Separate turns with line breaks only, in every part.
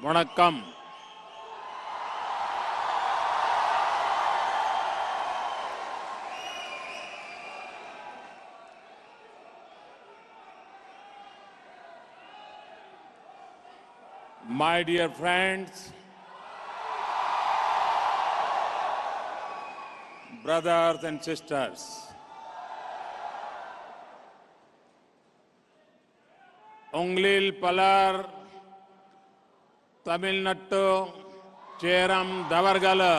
வணக்கம். My dear friends, brothers and sisters, Unglil Palar, Tamil Nadu, Cheram Davargala,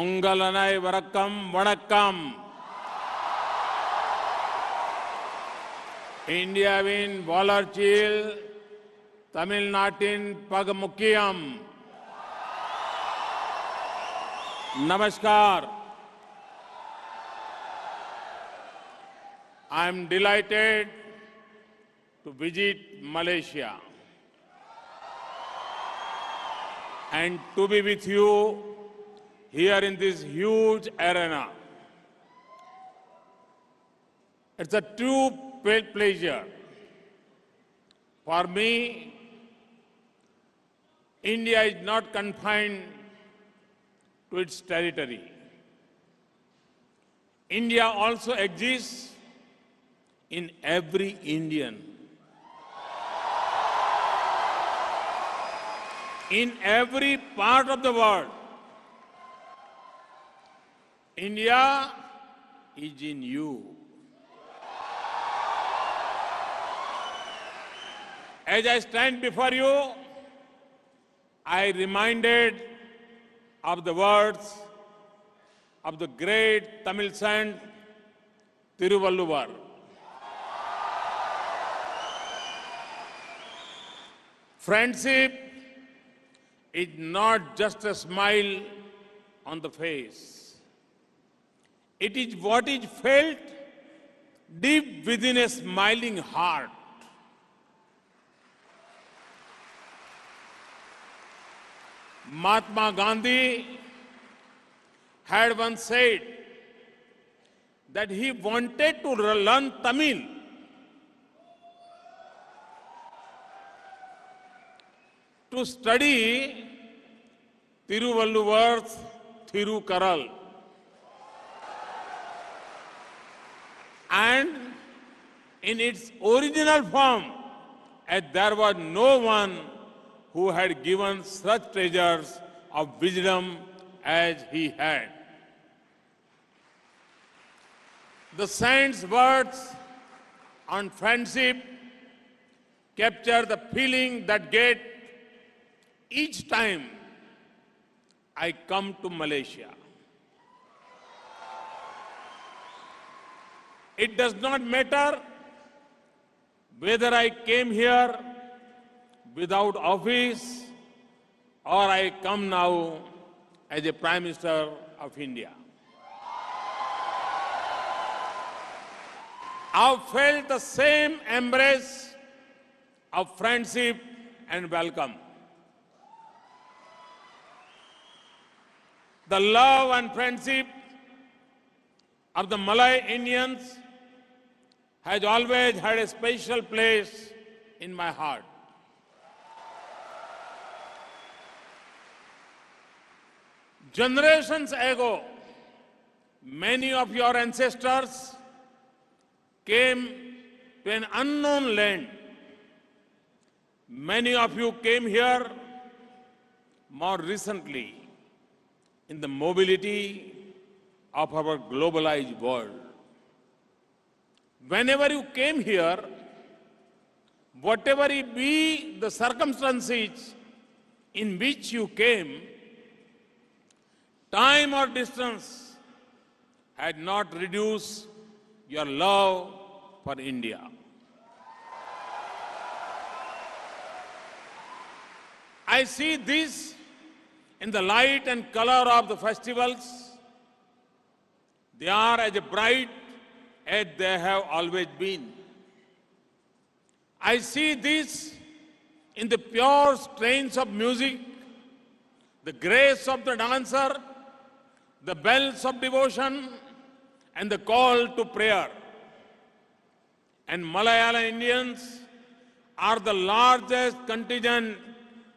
Ungalanai Varakam Vanakkam, Indiavin Valarchil, Tamil Natin Pagamukiyam, Namaskar. I am delighted to visit Malaysia and to be with you here in this huge arena. It's a true pleasure. For me, India is not confined to its territory. India also exists in every Indian. In every part of the world, India is in you. As I stand before you, I reminded of the words of the great Tamil saint Tiruvalluvar. Friendship is not just a smile on the face. It is what is felt deep within a smiling heart. Mahatma Gandhi had once said that he wanted to learn Tamil to study Tiruvalluvar's Thirukaral. And in its original form, as there was no one who had given such treasures of wisdom as he had. The saint's words on friendship capture the feeling that get each time I come to Malaysia. It does not matter whether I came here without office or I come now as a Prime Minister of India. I've felt the same embrace of friendship and welcome. The love and friendship of the Malay Indians has always had a special place in my heart. Generations ago, many of your ancestors came to an unknown land. Many of you came here more recently in the mobility of our globalized world. Whenever you came here, whatever it be the circumstances in which you came, time or distance had not reduced your love for India. I see this in the light and color of the festivals. They are as bright as they have always been. I see this in the pure strains of music, the grace of the dancer, the bells of devotion, and the call to prayer. and Malayalam Indians are the largest contingent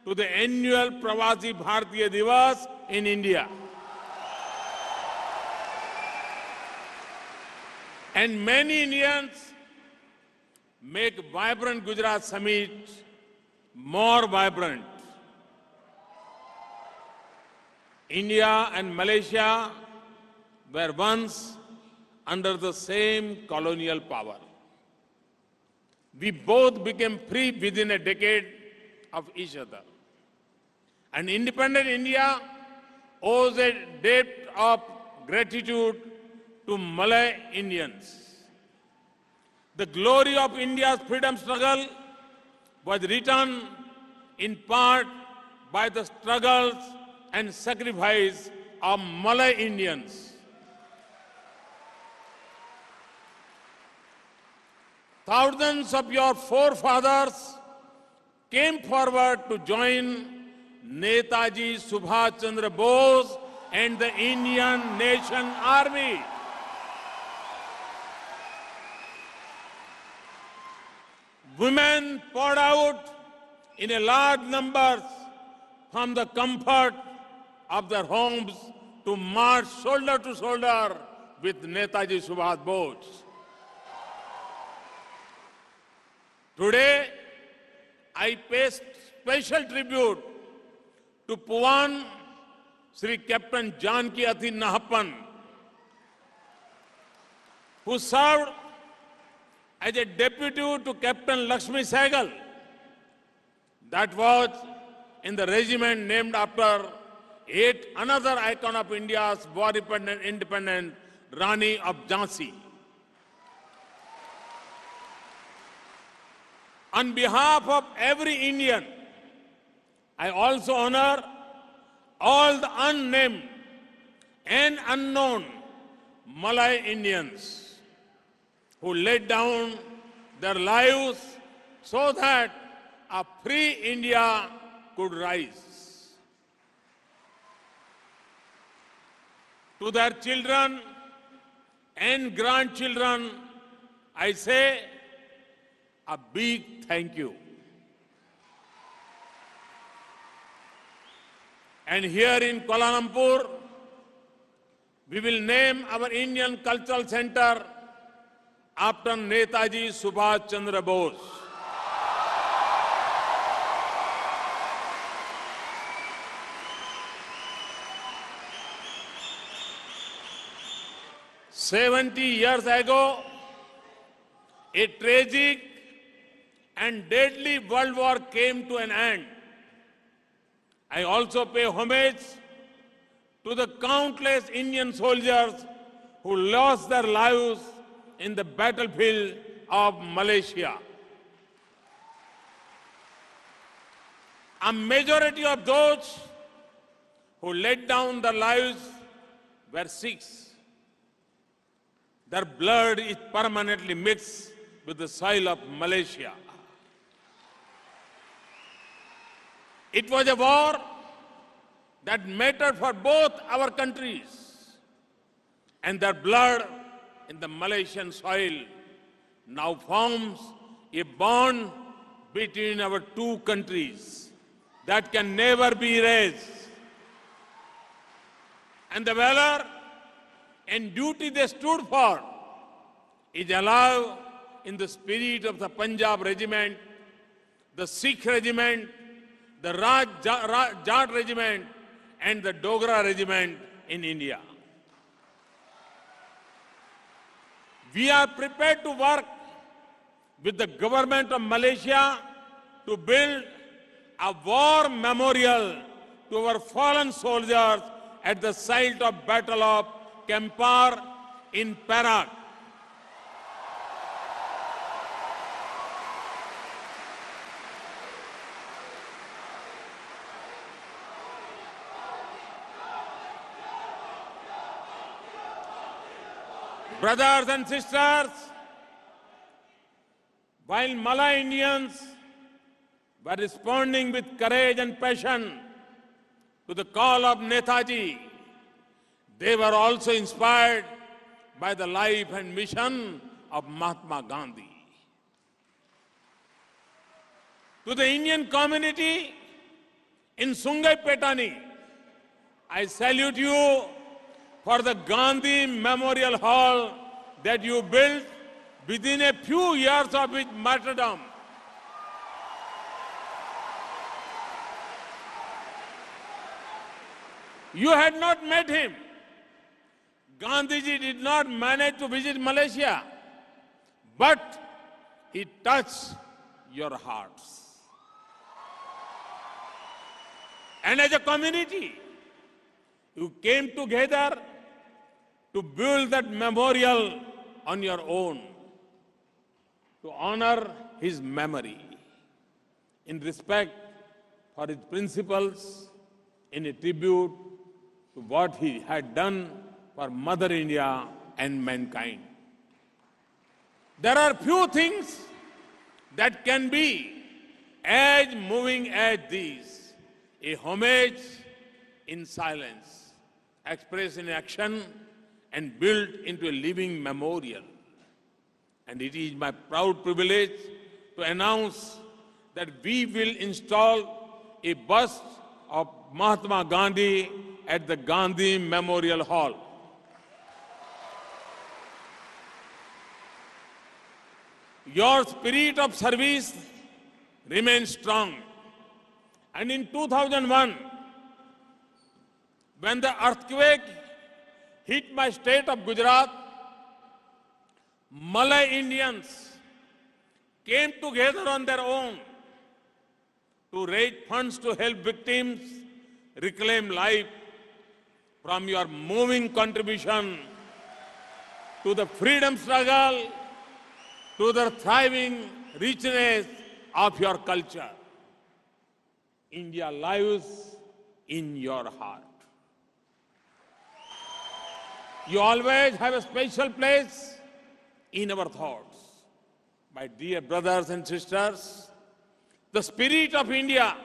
to the annual Pravasi Bharatiya Divas in India. And many Indians make vibrant Gujarat Summit more vibrant. India and Malaysia were once under the same colonial power. We both became free within a decade of each other. And independent India owes a debt of gratitude to Malay Indians. The glory of India's freedom struggle was written in part by the struggles and sacrifice of Malay Indians. Thousands of your forefathers came forward to join Netaji Subhash Chandra Bose and the Indian Nation Army. Women poured out in a large numbers from the comfort of their homes to march shoulder to shoulder with Netaji Subhash Bose. Today, I pay special tribute to Puan Sri Captain Janki Athi Nahapan, who served as a deputy to Captain Lakshmi Sehgal. That was in the regiment named after yet another icon of India's war independent, Rani of Jhansi. On behalf of every Indian, I also honor all the unnamed and unknown Malay Indians who laid down their lives so that a free India could rise. To their children and grandchildren, I say a big thank you. And here in Kuala Lumpur, we will name our Indian Cultural Center after Netaji Subhash Chandra Bose. "70 years ago, a tragic and deadly world war came to an end. I also pay homage to the countless Indian soldiers who lost their lives in the battlefield of Malaysia. A majority of those who laid down their lives were Sikhs. Their blood is permanently mixed with the soil of Malaysia. It was a war that mattered for both our countries, and their blood in the Malaysian soil now forms a bond between our two countries that can never be erased. And the valor and duty they stood for is alive in the spirit of the Punjab Regiment, the Sikh Regiment, the Jat Regiment, and the Dogra Regiment in India. We are prepared to work with the government of Malaysia to build a war memorial to our fallen soldiers at the site of Battle of Kampar in Perak. Brothers and sisters, while Malay Indians were responding with courage and passion to the call of Netaji, they were also inspired by the life and mission of Mahatma Gandhi. To the Indian community in Sungai Petani, I salute you for the Gandhi Memorial Hall that you built within a few years of its martyrdom. You had not met him. Gandhiji did not manage to visit Malaysia, but he touched your hearts. And as a community, you came together to build that memorial on your own, to honor his memory in respect for his principles, in a tribute to what he had done for Mother India and mankind. There are few things that can be as moving as these: a homage in silence, expressed in action, and built into a living memorial. And it is my proud privilege to announce that we will install a bust of Mahatma Gandhi at the Gandhi Memorial Hall. Your spirit of service remains strong. And in 2001, when the earthquake hit my state of Gujarat, Malay Indians came together on their own to raise funds to help victims reclaim life. From your moving contribution to the freedom struggle, to the thriving richness of your culture, India lives in your heart. You always have a special place in our thoughts. My dear brothers and sisters, the spirit of India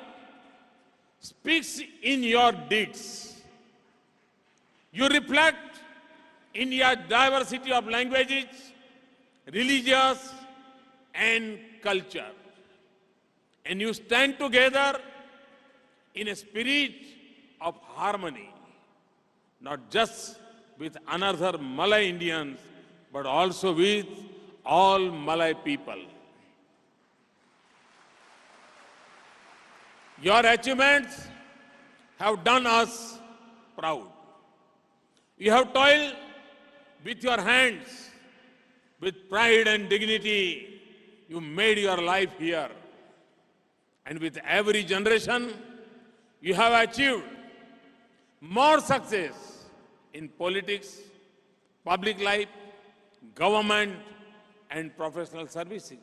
speaks in your deeds. You reflect India's diversity of languages, religions, and culture. And you stand together in a spirit of harmony, not just with another Malay Indians, but also with all Malay people. Your achievements have done us proud. You have toiled with your hands, with pride and dignity. You made your life here. And with every generation, you have achieved more success in politics, public life, government, and professional services.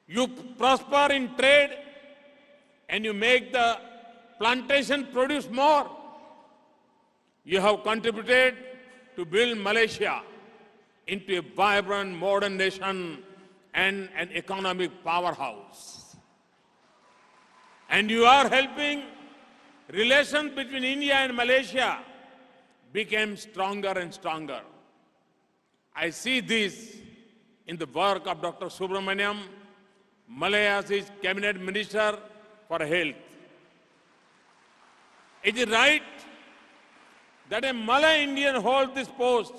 You prosper in trade, and you make the plantation produce more. You have contributed to build Malaysia into a vibrant modern nation and an economic powerhouse. And you are helping relations between India and Malaysia become stronger and stronger. I see this in the work of Dr. Subramaniam, Malaysia's Cabinet Minister for Health. It is right that a Malay Indian holds this post,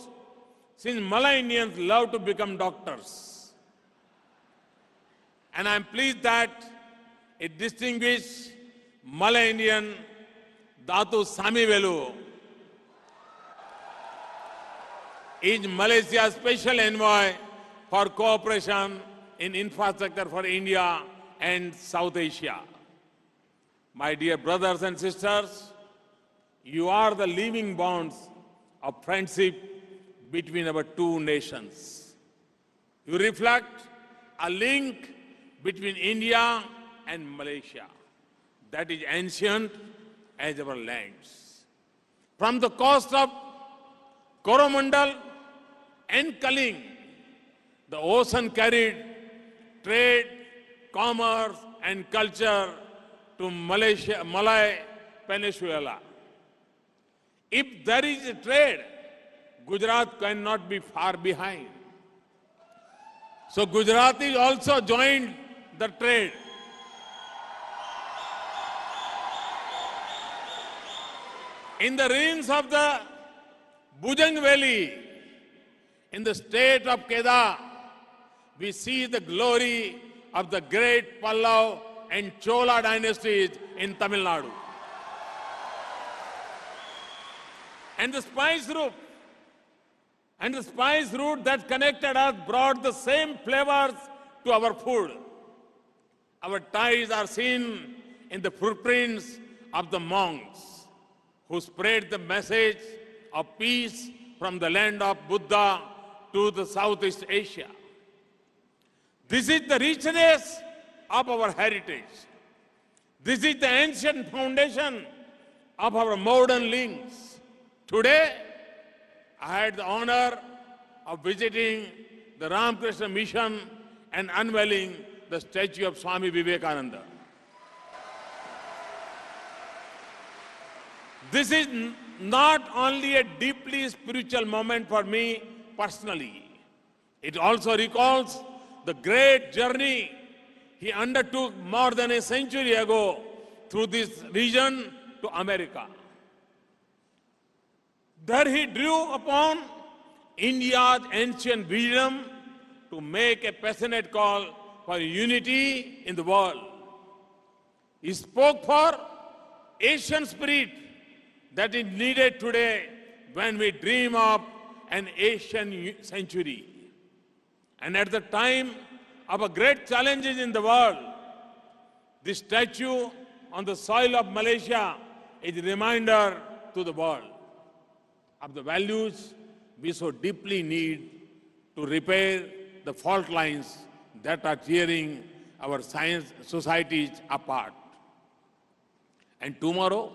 since Malay Indians love to become doctors. And I am pleased that a distinguished Malay Indian, Datu Samivelu, is Malaysia's special envoy for cooperation in infrastructure for India and South Asia. My dear brothers and sisters, you are the living bonds of friendship between our two nations. You reflect a link between India and Malaysia that is ancient as our lands. From the coast of Coromandel and Kaling, the ocean carried trade, commerce, and culture to Malay Peninsula. If there is a trade, Gujarat cannot be far behind. So Gujaratis also joined the trade. In the ruins of the Bujang Valley, in the state of Kedah, we see the glory of the great Pallav and Chola dynasties in Tamil Nadu. And the spice route, that connected us brought the same flavors to our food. Our ties are seen in the footprints of the monks who spread the message of peace from the land of Buddha to the Southeast Asia. This is the richness of our heritage. This is the ancient foundation of our modern links. Today, I had the honor of visiting the Ramakrishna Mission and unveiling the statue of Swami Vivekananda. This is not only a deeply spiritual moment for me personally, it also recalls the great journey he undertook more than a century ago through this region to America. There he drew upon India's ancient wisdom to make a passionate call for unity in the world. He spoke for Asian spirit that is needed today when we dream of an Asian century. And at the time of a great challenges in the world, this statue on the soil of Malaysia is a reminder to the world of the values we so deeply need to repair the fault lines that are tearing our science societies apart. And tomorrow,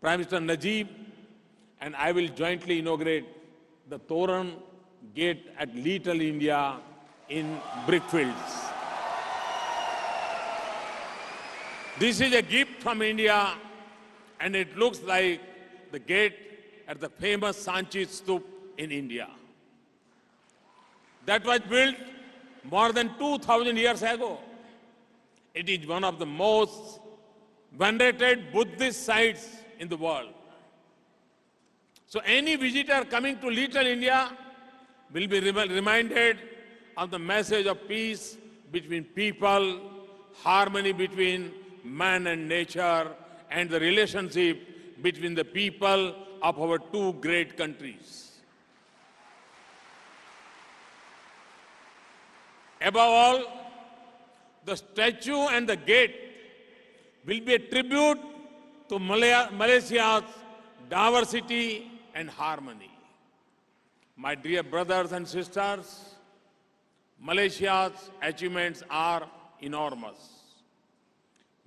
Prime Minister Najib and I will jointly inaugurate the Toran Gate at Little India in Brickfields. This is a gift from India, and it looks like the gate at the famous Sanchi Stup in India. That was built more than 2,000 years ago. It is one of the most venerated Buddhist sites in the world. So any visitor coming to Little India will be reminded of the message of peace between people, harmony between man and nature, and the relationship between the people of our two great countries. Above all, the statue and the gate will be a tribute to Malaysia's diversity and harmony. My dear brothers and sisters, Malaysia's achievements are enormous.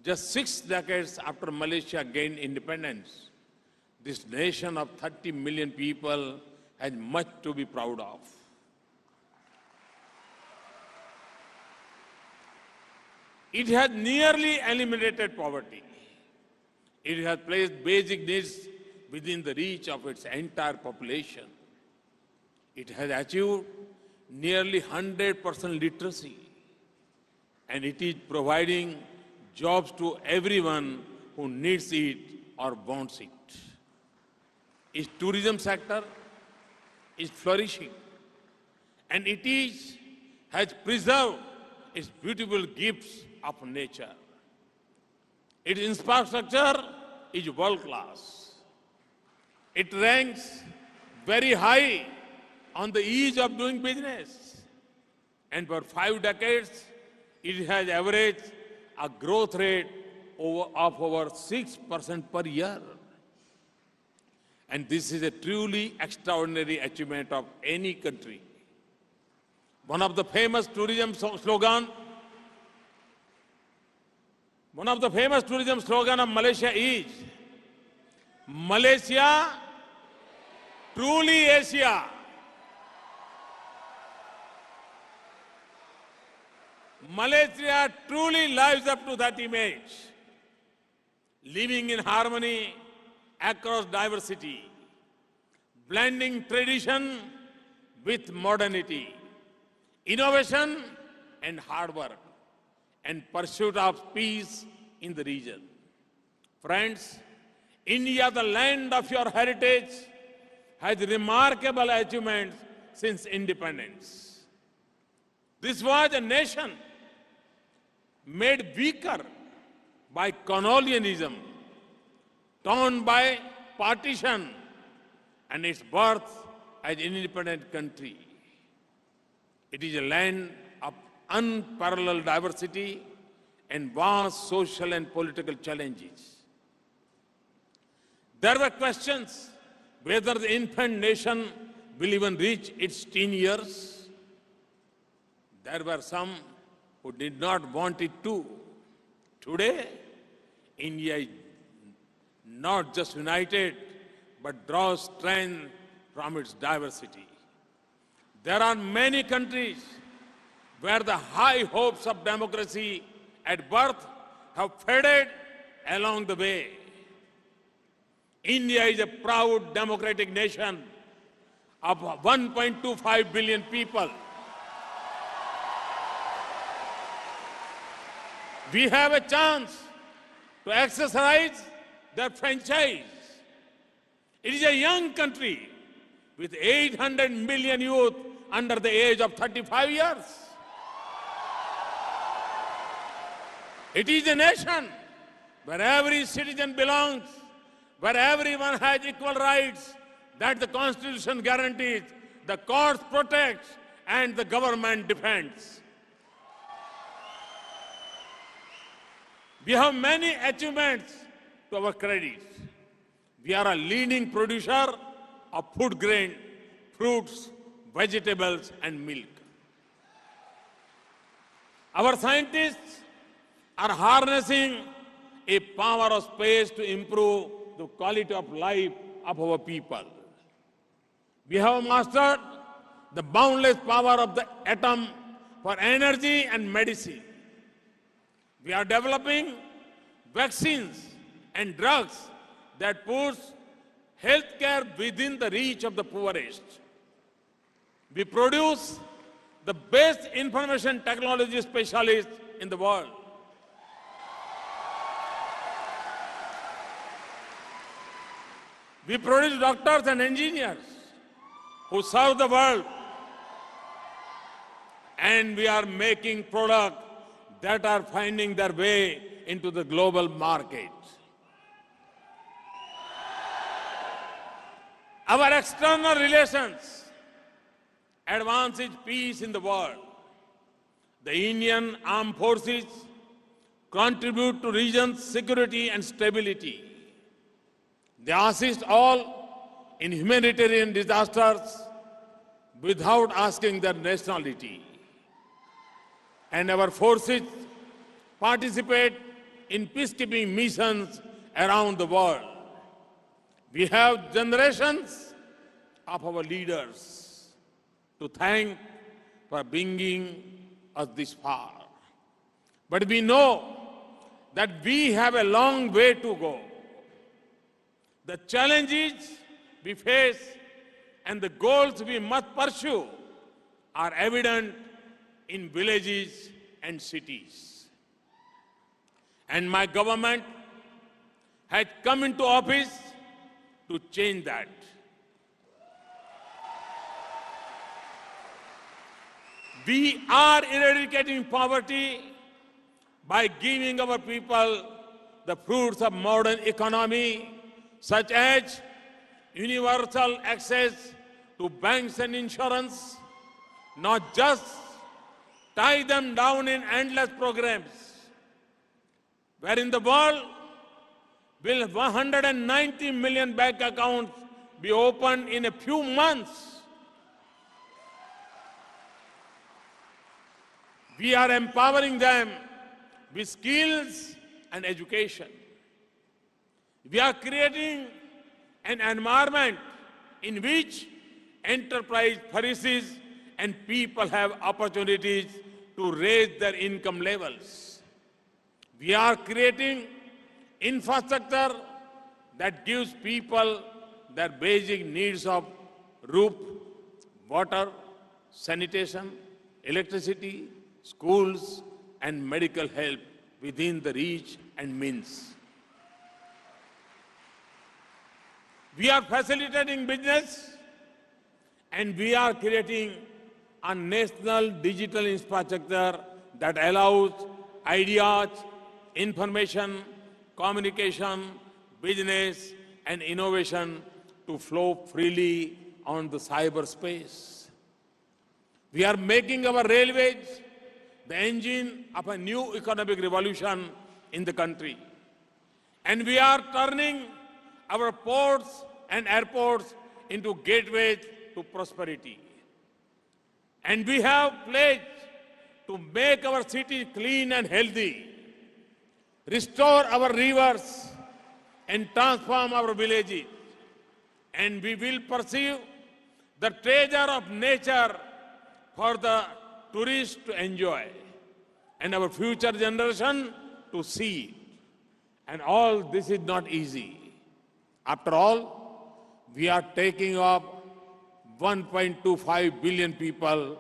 Just 6 decades after Malaysia gained independence, this nation of 30 million people has much to be proud of. It has nearly eliminated poverty. It has placed basic needs within the reach of its entire population. It has achieved nearly 100% literacy, and it is providing jobs to everyone who needs it or wants it. Its tourism sector is flourishing, and has preserved its beautiful gifts of nature. Its infrastructure is world class. It ranks very high on the ease of doing business. And for 5 decades, it has averaged a growth rate of over 6% per year. And this is a truly extraordinary achievement of any country. One of the famous tourism slogans of Malaysia is, Malaysia, truly Asia. Malaysia truly lives up to that image, living in harmony across diversity, blending tradition with modernity, innovation and hard work. and pursuit of peace in the region. Friends, India, the land of your heritage, has remarkable achievements since independence. This was a nation made weaker by colonialism, torn by partition, and its birth as an independent country. It is a land of unparalleled diversity and vast social and political challenges. There were questions whether the infant nation will even reach its teen years. There were some who did not want it to. Today, India is not just united, but draws strength from its diversity. There are many countries where the high hopes of democracy at birth have faded along the way. India is a proud democratic nation of 1.25 billion people. We have a chance to exercise their franchise. It is a young country with 800 million youth under the age of 35 years. It is a nation where every citizen belongs, where everyone has equal rights that the Constitution guarantees, the courts protect, and the government defends. We have many achievements to our credit. We are a leading producer of food grain, fruits, vegetables, and milk. Our scientists are harnessing a power of space to improve the quality of life of our people. We have mastered the boundless power of the atom for energy and medicine. We are developing vaccines and drugs that puts healthcare within the reach of the poorest. We produce the best information technology specialists in the world. We produce doctors and engineers who serve the world. And we are making products that are finding their way into the global market. Our external relations advances peace in the world. The Indian armed forces contribute to region's security and stability. They assist all in humanitarian disasters without asking their nationality. And our forces participate in peacekeeping missions around the world. We have generations of our leaders to thank for bringing us this far. But we know that we have a long way to go. The challenges we face and the goals we must pursue are evident in villages and cities. And my government has come into office to change that. We are eradicating poverty by giving our people the fruits of modern economy, such as universal access to banks and insurance, not just tie them down in endless programs. Where in the world will 190 million bank accounts be opened in a few months? We are empowering them with skills and education. We are creating an environment in which enterprise flourishes and people have opportunities to raise their income levels. We are creating infrastructure that gives people their basic needs of roof, water, sanitation, electricity, schools, and medical help within the reach and means. We are facilitating business and we are creating a national digital infrastructure that allows ideas, information, communication, business and innovation to flow freely on the cyberspace. We are making our railways the engine of a new economic revolution in the country. And we are turning our ports and airports into gateways to prosperity. And we have pledged to make our cities clean and healthy, restore our rivers, and transform our villages. And we will pursue the treasure of nature for the tourists to enjoy and our future generation to see. And all this is not easy. After all, we are taking up 1.25 billion people,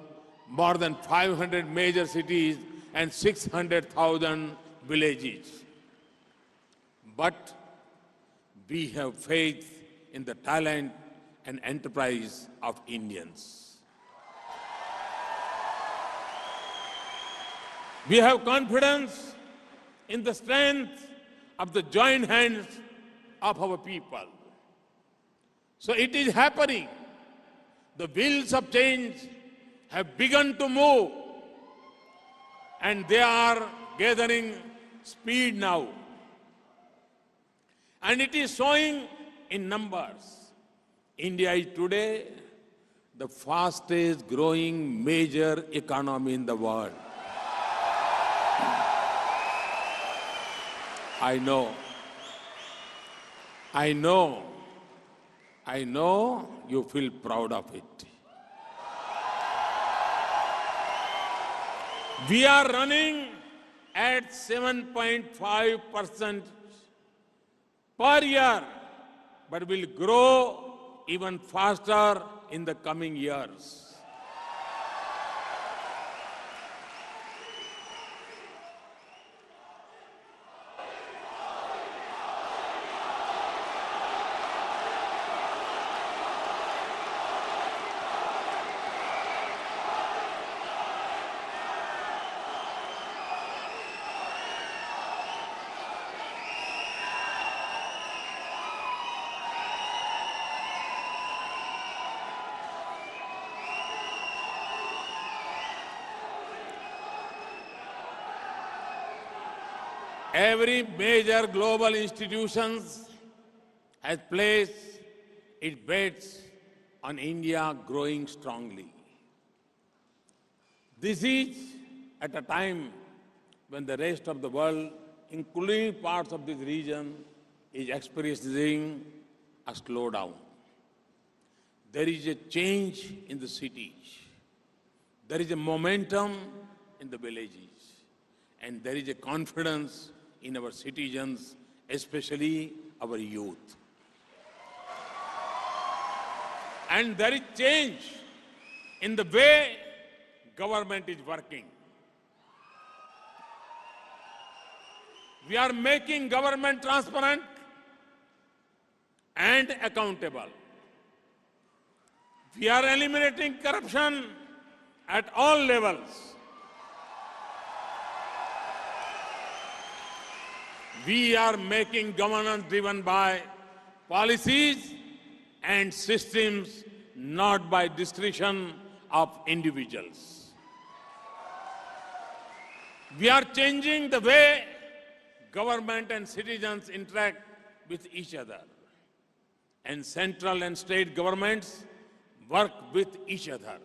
more than 500 major cities and 600,000 villages. But we have faith in the talent and enterprise of Indians. We have confidence in the strength of the joint hands of our people. So it is happening. The wheels of change have begun to move and they are gathering speed now. And it is showing in numbers. India is today the fastest growing major economy in the world. I know you feel proud of it. We are running at 7.5% per year, but will grow even faster in the coming years. Every major global institution has placed its bets on India growing strongly. This is at a time when the rest of the world, including parts of this region, is experiencing a slowdown. There is a change in the cities. There is a momentum in the villages. And there is a confidence in our citizens, especially our youth. And there is change in the way government is working. We are making government transparent and accountable. We are eliminating corruption at all levels. We are making governance driven by policies and systems, not by discretion of individuals. We are changing the way government and citizens interact with each other. And central and state governments work with each other.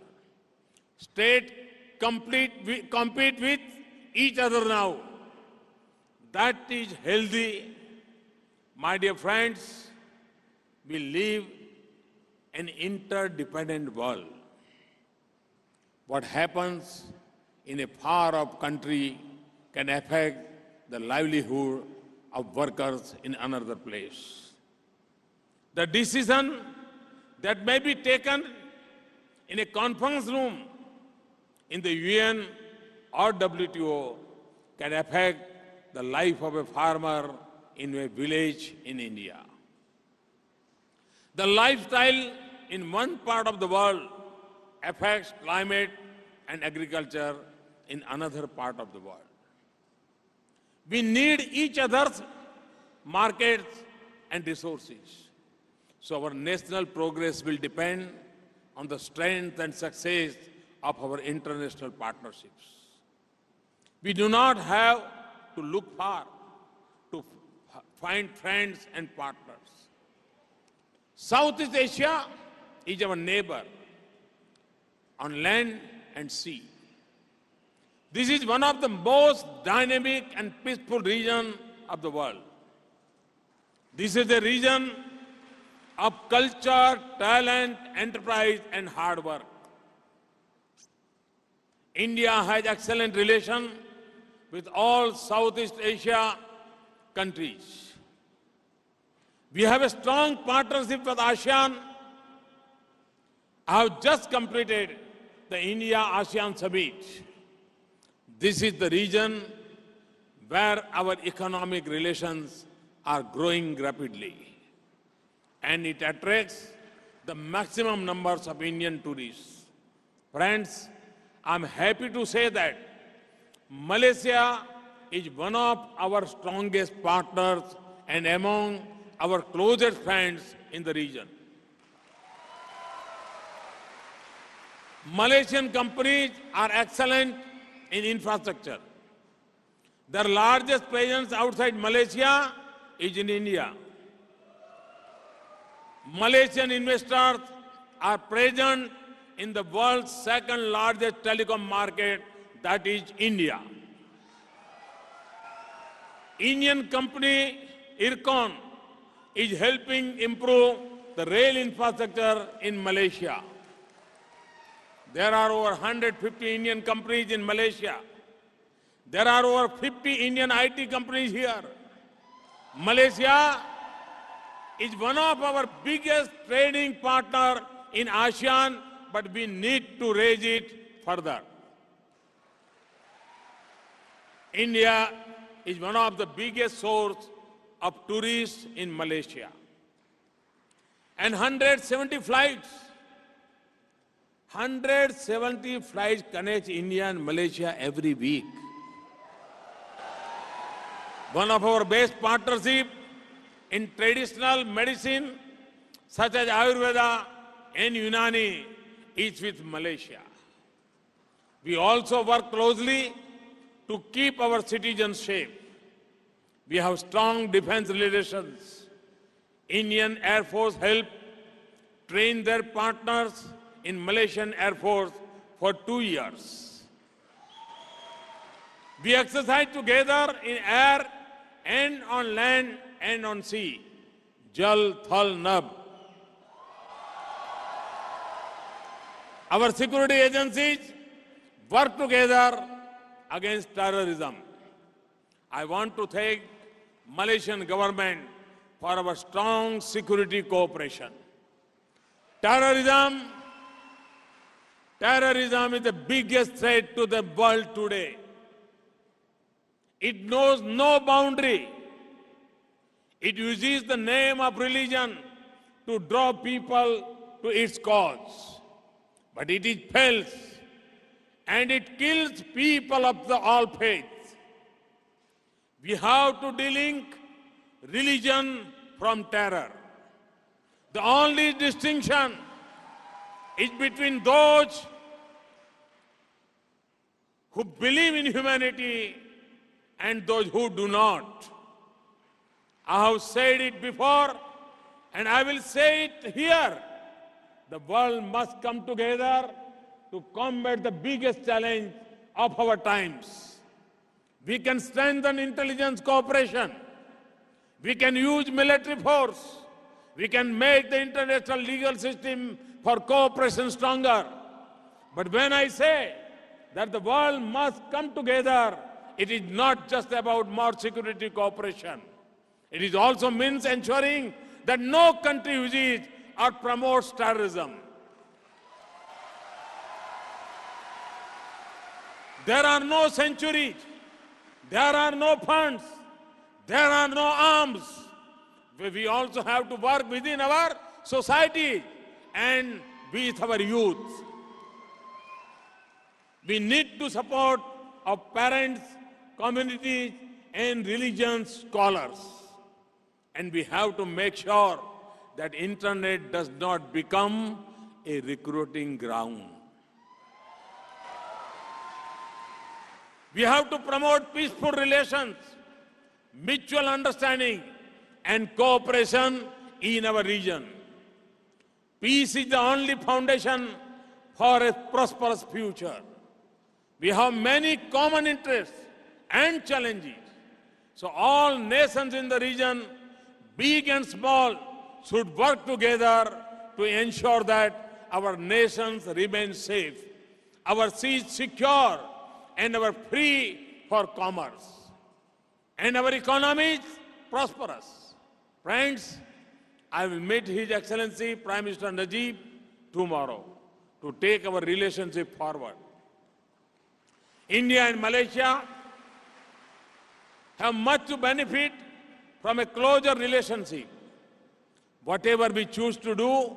States compete with each other now. That is healthy. My dear friends, we live in an interdependent world. What happens in a far-off country can affect the livelihood of workers in another place. The decision that may be taken in a conference room in the UN or WTO can affect the life of a farmer in a village in India. The lifestyle in one part of the world affects climate and agriculture in another part of the world. We need each other's markets and resources. So our national progress will depend on the strength and success of our international partnerships. We do not have to look far to find friends and partners. Southeast Asia is our neighbor on land and sea. This is one of the most dynamic and peaceful regions of the world. This is a region of culture, talent, enterprise, and hard work. India has excellent relations with all Southeast Asia countries. We have a strong partnership with ASEAN. I have just completed the India-ASEAN Summit. This is the region where our economic relations are growing rapidly, and it attracts the maximum numbers of Indian tourists. Friends, I'm happy to say that Malaysia is one of our strongest partners and among our closest friends in the region. Malaysian companies are excellent in infrastructure. Their largest presence outside Malaysia is in India. Malaysian investors are present in the world's second largest telecom market, that is India. Indian company Ircon is helping improve the rail infrastructure in Malaysia. There are over 150 Indian companies in Malaysia. There are over 50 Indian IT companies here. Malaysia is one of our biggest trading partners in ASEAN, but we need to raise it further. India is one of the biggest sources of tourists in Malaysia. And 170 flights connect India and Malaysia every week. One of our best partnerships in traditional medicine, such as Ayurveda and Unani, is with Malaysia. We also work closely to keep our citizens safe. We have strong defense relations. Indian Air Force helped train their partners in Malaysian Air Force for 2 years. We exercise together in air and on land and on sea. Jal, Thal, Nab. Our security agencies work together against terrorism. I want to thank Malaysian government for our strong security cooperation. Terrorism is the biggest threat to the world today. It knows no boundary. It uses the name of religion to draw people to its cause. But it is false, and it kills people of all faiths. We have to delink religion from terror. The only distinction is between those who believe in humanity and those who do not. I have said it before, and I will say it here. The world must come together to combat the biggest challenge of our times. We can strengthen intelligence cooperation. We can use military force. We can make the international legal system for cooperation stronger. But when I say that the world must come together, it is not just about more security cooperation. It is also means ensuring that no country uses or promotes terrorism. There are no centuries There are no funds. There are no arms. We also have to work within our society and with our youth. We need to support our parents, communities, and religion scholars. And we have to make sure that internet does not become a recruiting ground. We have to promote peaceful relations, mutual understanding, and cooperation in our region. Peace is the only foundation for a prosperous future. We have many common interests and challenges. So all nations in the region, big and small, should work together to ensure that our nations remain safe, our seas secure, and our free for commerce, and our economies prosperous. Friends, I will meet His Excellency Prime Minister Najib tomorrow to take our relationship forward. India and Malaysia have much to benefit from a closer relationship. Whatever we choose to do,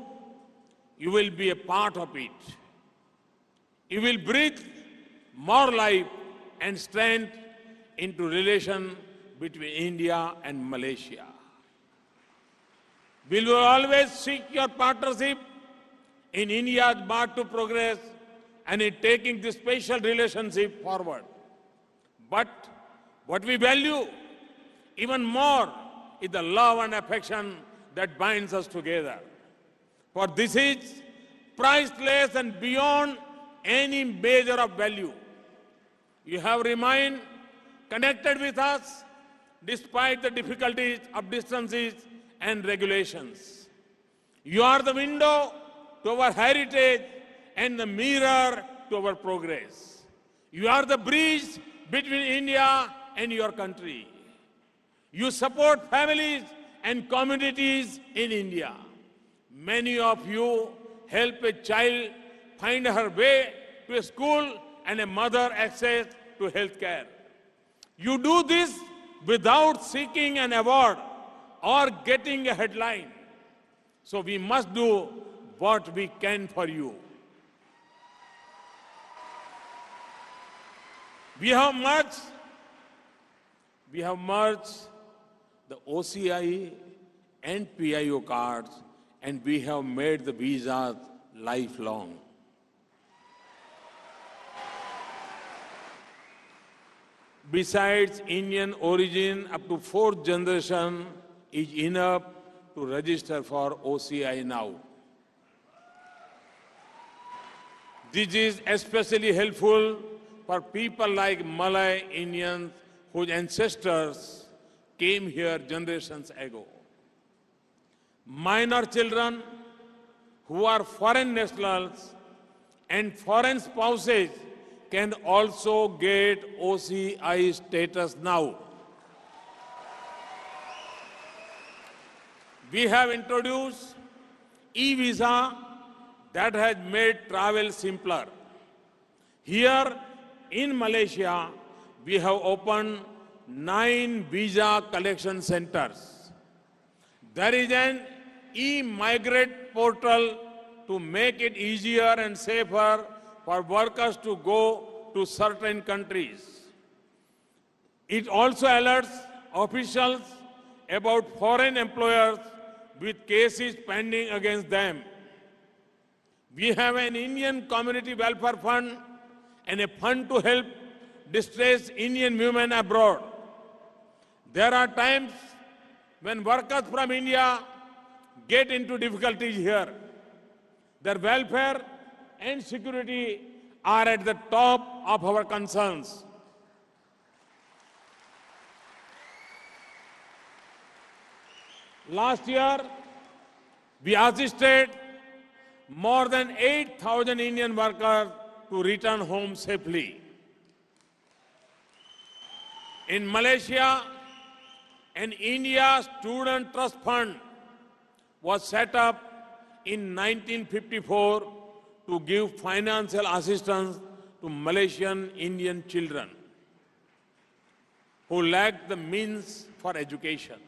you will be a part of it. You will breathe more life and strength into relation between India and Malaysia. We will always seek your partnership in India's march to progress and in taking this special relationship forward. But what we value even more is the love and affection that binds us together. For this is priceless and beyond any measure of value. You have remained connected with us despite the difficulties of distances and regulations. You are the window to our heritage and the mirror to our progress. You are the bridge between India and your country. You support families and communities in India. Many of you help a child find her way to a school and a mother access to health care. You do this without seeking an award or getting a headline. So we must do what we can for you. We have merged the OCI and PIO cards, and we have made the visas lifelong. Besides Indian origin, up to fourth generation is enough to register for OCI now. This is especially helpful for people like Malay Indians whose ancestors came here generations ago. Minor children who are foreign nationals and foreign spouses can also get OCI status now. We have introduced e-visa that has made travel simpler. Here in Malaysia, we have opened 9 visa collection centers. There is an e-migrate portal to make it easier and safer for workers to go to certain countries. It also alerts officials about foreign employers with cases pending against them. We have an Indian Community Welfare Fund and a fund to help distressed Indian women abroad. There are times when workers from India get into difficulties here. Their welfare and security are at the top of our concerns. Last year, we assisted more than 8,000 Indian workers to return home safely. In Malaysia, an India Student Trust Fund was set up in 1954 to give financial assistance to Malaysian Indian children. who lack the means for education.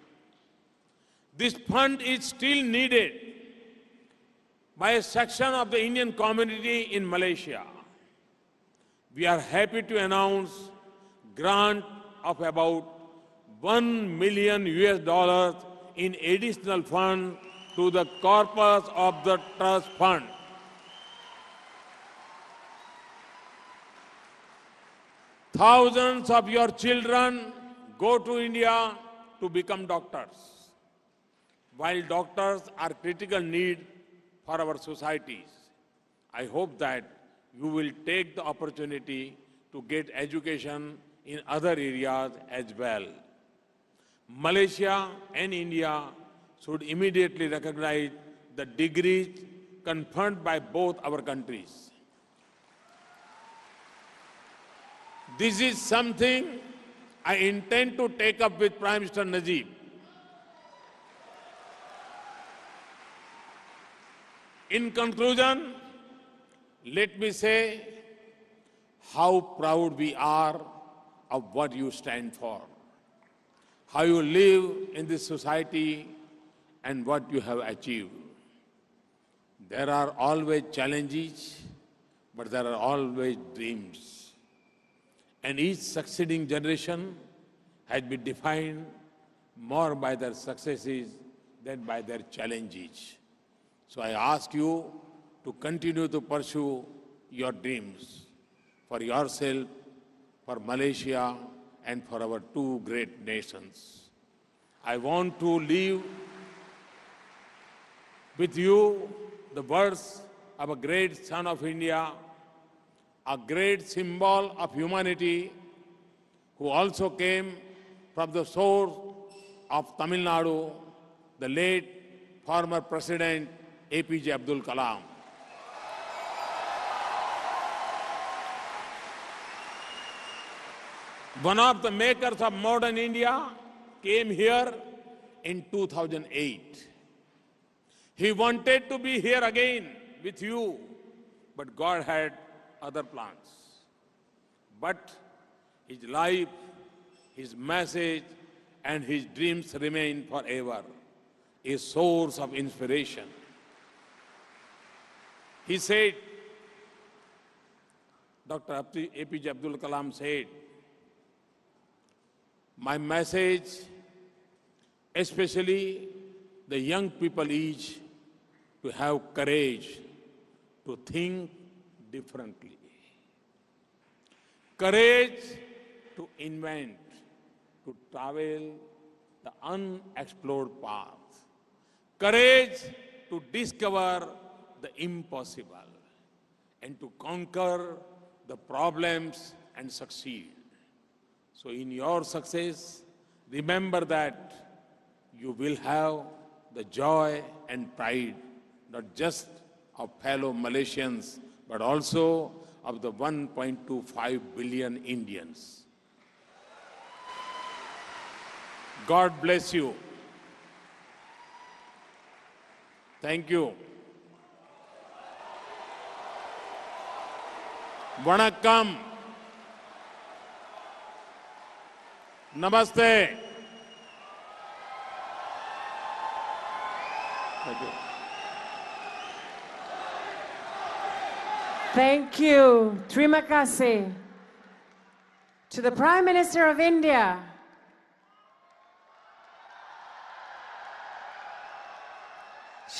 This fund is still needed by a section of the Indian community in Malaysia. We are happy to announce grant of about $1 million in additional fund to the corpus of the trust fund. Thousands of your children go to India to become doctors. While doctors are critical need for our societies, I hope that you will take the opportunity to get education in other areas as well. Malaysia and India should immediately recognize the degrees conferred by both our countries. This is something I intend to take up with Prime Minister Najib. In conclusion, let me say how proud we are of what you stand for, how you live in this society, and what you have achieved. There are always challenges, but there are always dreams. And each succeeding generation has been defined more by their successes than by their challenges. So I ask you to continue to pursue your dreams for yourself, for Malaysia, and for our two great nations. I want to leave with you the words of a great son of India, a great symbol of humanity, who also came from the source of Tamil Nadu, the late former President APJ Abdul Kalam. One of the makers of modern India came here in 2008. He wanted to be here again with you, but God had other plans. But his life, his message, and his dreams remain forever a source of inspiration. He said, Dr. APJ Abdul Kalam said, my message, especially the young people, is to have courage to think differently. Courage to invent, to travel the unexplored path. Courage to discover the impossible and to conquer the problems and succeed. So in your success, remember that you will have the joy and pride, not just of fellow Malaysians, but also of the 1.25 billion Indians. God bless you. Thank you. Vanakkam. Namaste. Thank you.
Thank you. Terima kasih. To the Prime Minister of India,